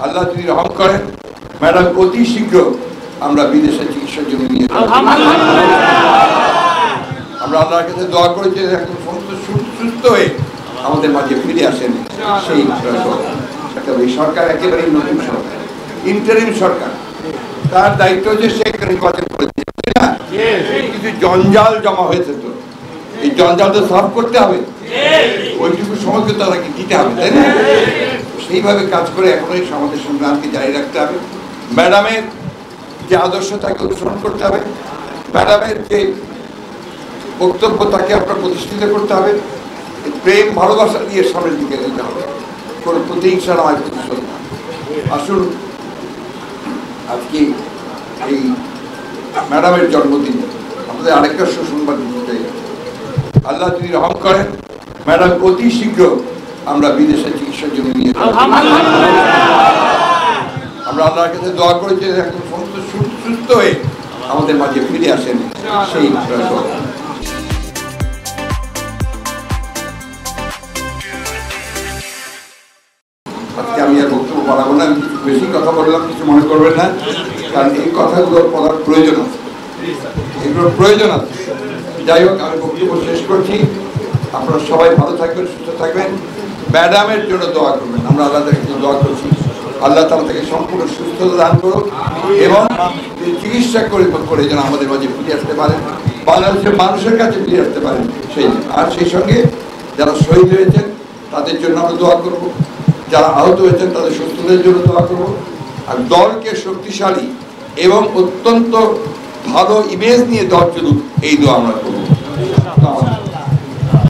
আল্লাহ যদি রহম করেন ম্যাডাম অতি শীঘ্র আমরা বিদেশে চিকিৎসার জন্য নিয়ে যাব। আমরা আল্লাহর কাছে দোয়া করি যে এখন সমস্ত সুস্থ হয়ে আমাদের মাঝে ফিরে আসেন। সেই এই সরকার একেবারেই নতুন সরকার, ইন্টারিম সরকার, তার দায়িত্ব যে সে নির্বাচন করেছে না, কিছু জঞ্জাল জমা হয়েছে, তো এই জঞ্জাল তো সলভ করতে হবে, ওইটুকু সময় তো তাদেরকে দিতে হবে, তাই না? সেইভাবে কাজ করে এখন এই সমাজের সংগ্রামকে জারি রাখতে হবে। ম্যাডামের যে আদর্শ তাকে অনুসরণ করতে হবে, ম্যাডামের যে বক্তব্য তাকে আপনার প্রতিষ্ঠিত করতে হবে, প্রেম ভালোবাসা দিয়ে সামনের দিকে যেতে হবে, কোনো প্রতিহিংসা নয়, প্রতিশোধ না। আসুন আজকে এই ম্যাডামের জন্মদিন আমাদের আরেকটা সুসংবাদ দিতে চাই। আল্লাহ যদি রহম করেন ম্যাডাম অতি শীঘ্র আমরা বিদেশে চিকিৎসার জন্য নিয়ে যাব। আমরা আল্লাহর কাছে দোয়া করি যে এখন সমস্ত সুস্থ হয়ে আমাদের মাঝে ফিরে আসেন। সেই আজকে আমি আর বক্তব্য বাড়াবো না, আমি কিছু বেশি কথা বললাম, কিছু মনে করবেন না, কারণ এই কথাগুলো বলার প্রয়োজন আছে, এগুলোর প্রয়োজন আছে। যাই হোক, আমি বক্তব্য শেষ করছি। আপনারা সবাই ভালো থাকবেন, সুস্থ থাকবেন, ম্যাডামের জন্য দোয়া করবেন। আমরা আল্লাহ তাকে দোয়া করছি, আল্লাহ তাআলা তাকে সম্পূর্ণ সুস্থতা দান করুক এবং চিকিৎসা করে যেন আমাদের মাঝে ফিরে আসতে পারেন, বাংলাদেশের মানুষের কাছে ফিরে আসতে পারেন। আর সেই সঙ্গে যারা শহীদ হয়েছেন তাদের জন্য আমরা দোয়া করব, যারা আহত হয়েছেন তাদের সুস্থতার জন্য দোয়া করব, আর দলকে শক্তিশালী এবং অত্যন্ত ভালো ইমেজ নিয়ে দল চলুক, এই দোয়া আমরা করবো।